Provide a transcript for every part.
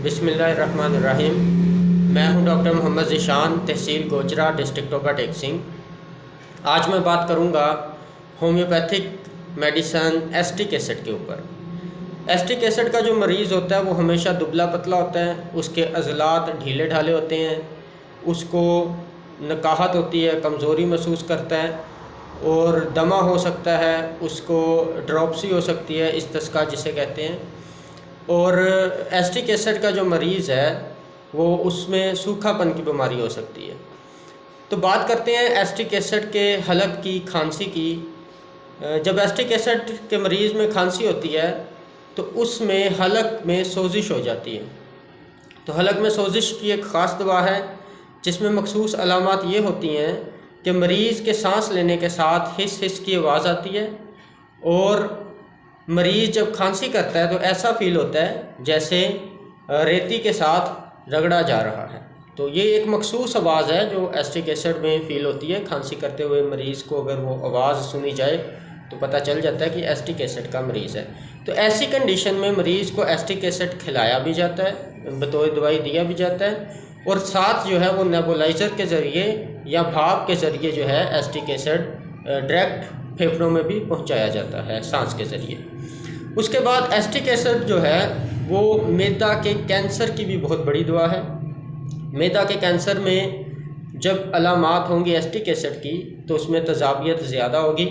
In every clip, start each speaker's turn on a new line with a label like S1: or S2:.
S1: बिस्मिल्लाहिर्रहमानिर्रहीम। मैं हूं डॉक्टर मोहम्मद ज़ीशान, तहसील गोचरा, डिस्ट्रिक्ट टोबा टेक सिंह। आज मैं बात करूंगा होम्योपैथिक मेडिसन एस्टिक एसिड के ऊपर। एस्टिक एसिड का जो मरीज़ होता है वो हमेशा दुबला पतला होता है, उसके अज़लात ढीले ढाले होते हैं, उसको नकाहत होती है, कमज़ोरी महसूस करता है और दमा हो सकता है, उसको ड्रॉप्सी हो सकती है, इस्तिस्का जिसे कहते हैं। और एस्टिक एसिड का जो मरीज़ है वो उसमें सूखापन की बीमारी हो सकती है। तो बात करते हैं एस्टिक एसिड के हलक की, खांसी की। जब एस्टिक एसिड के मरीज़ में खांसी होती है तो उसमें हलक में सोजिश हो जाती है। तो हलक में सोजिश की एक ख़ास दवा है जिसमें मखसूस अलामात ये होती हैं कि मरीज़ के सांस लेने के साथ हिस हिस की आवाज़ आती है और मरीज़ जब खांसी करता है तो ऐसा फ़ील होता है जैसे रेती के साथ रगड़ा जा रहा है। तो ये एक मखसूस आवाज़ है जो एस्टिक एसिड में फ़ील होती है। खांसी करते हुए मरीज़ को अगर वो आवाज़ सुनी जाए तो पता चल जाता है कि एस्टिक एसिड का मरीज़ है। तो ऐसी कंडीशन में मरीज़ को एस्टिक एसिड खिलाया भी जाता है, बतौर दवाई दिया भी जाता है और साथ जो है वो नेबुलाइज़र के ज़रिए या भाप के ज़रिए जो है एस्टिक एसिड डायरेक्ट फेफड़ों में भी पहुंचाया जाता है सांस के ज़रिए। उसके बाद एस्टिक एसिड जो है वो मैदा के कैंसर की भी बहुत बड़ी दवा है। मैदा के कैंसर में जब अलामात होंगी एस्टिक एसिड की तो उसमें तज़ाबियत ज़्यादा होगी।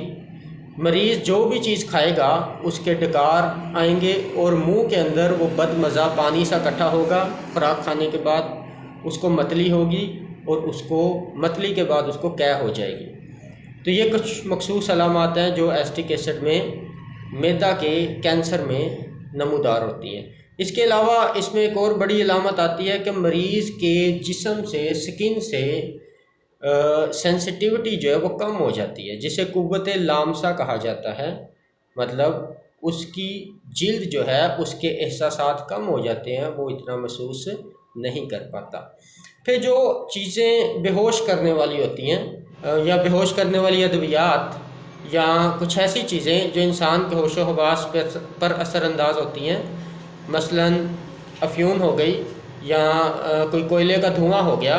S1: मरीज़ जो भी चीज़ खाएगा उसके डकार आएंगे और मुंह के अंदर वो बदमज़ा पानी सा इकट्ठा होगा। खुराक खाने के बाद उसको मतली होगी और उसको मतली के बाद उसको कै हो जाएगी। तो ये कुछ मखसूस अलामात हैं जो एस्टिक एसिड में मैदा के कैंसर में नमूदार होती है। इसके अलावा इसमें एक और बड़ी अलामत आती है कि मरीज़ के जिस्म से, स्किन से सेंसिटिविटी जो है वो कम हो जाती है, जिसे कुव्वते लामसा कहा जाता है। मतलब उसकी जिल्द जो है उसके एहसासात कम हो जाते हैं, वो इतना महसूस नहीं कर पाता। फिर जो चीज़ें बेहोश करने वाली होती हैं या बेहोश करने वाली अद्वियात या कुछ ऐसी चीज़ें जो इंसान के होशो हवास पर असरअंदाज होती हैं, मसलन अफ्यून हो गई या कोई कोयले का धुआं हो गया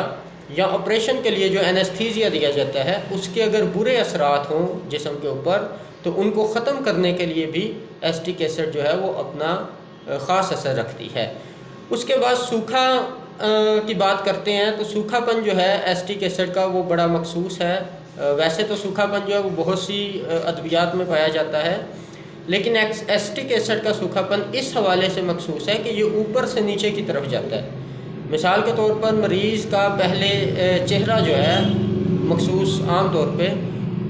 S1: या ऑपरेशन के लिए जो एनेस्थीसिया दिया जाता है उसके अगर बुरे असरात हों जिस्म के ऊपर तो उनको ख़त्म करने के लिए भी एस्टिक एसिड जो है वो अपना ख़ास असर रखती है। उसके बाद सूखा की बात करते हैं तो सूखापन जो है एस्टिक एसिड का वो बड़ा मखसूस है। वैसे तो सूखापन जो है वो बहुत सी अद्वियात में पाया जाता है, लेकिन एस्टिक एसिड का सूखापन इस हवाले से मखसूस है कि ये ऊपर से नीचे की तरफ जाता है। मिसाल के तौर पर मरीज़ का पहले चेहरा जो है मखसूस आम तौर पे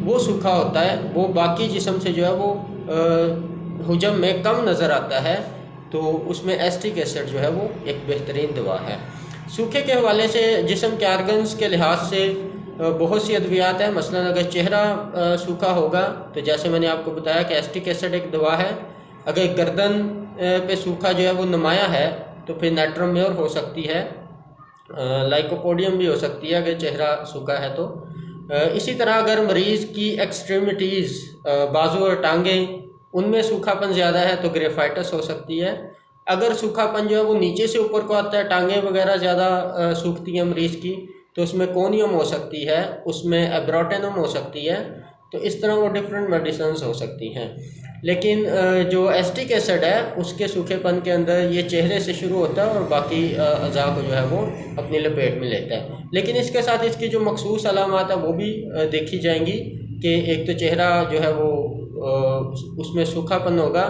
S1: वो सूखा होता है, वो बाकी जिस्म से जो है वो हुजम में कम नज़र आता है। तो उसमें एस्टिक एसिड जो है वो एक बेहतरीन दवा है। सूखे के हवाले से जिस्म के आर्गन्स के लिहाज से बहुत सी अद्वियात हैं। मसलन अगर चेहरा सूखा होगा तो जैसे मैंने आपको बताया कि एस्टिक एसिड एक दवा है। अगर गर्दन पे सूखा जो है वो नुमाया है तो फिर नेट्रोम्योर हो सकती है, लाइकोपोडियम भी हो सकती है अगर चेहरा सूखा है तो। इसी तरह अगर मरीज़ की एक्सट्रीमिटीज़, बाजू और टांगें, उनमें सूखापन ज़्यादा है तो ग्रेफाइटिस हो सकती है। अगर सूखापन जो है वो नीचे से ऊपर को आता है, टांगें वगैरह ज़्यादा सूखती हैं मरीज़ की, तो उसमें कोनियम हो सकती है, उसमें एब्रोटेनम हो सकती है। तो इस तरह वो डिफरेंट मेडिसिन्स हो सकती हैं। लेकिन जो एस्टिक एसिड है उसके सूखेपन के अंदर ये चेहरे से शुरू होता है और बाकी अज़ा को जो है वो अपनी लपेट में लेता है। लेकिन इसके साथ इसकी जो मखसूस अलामात है वो भी देखी जाएंगी कि एक तो चेहरा जो है वो उसमें सूखापन होगा,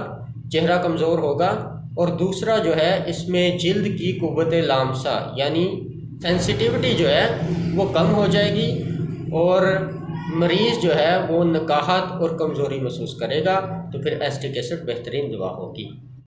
S1: चेहरा कमज़ोर होगा, और दूसरा जो है इसमें जिल्द की कुव्वत लामसा यानी सेंसिटिविटी जो है वो कम हो जाएगी और मरीज़ जो है वो नकाहत और कमज़ोरी महसूस करेगा। तो फिर एस्टिक एसिड बेहतरीन दवा होगी।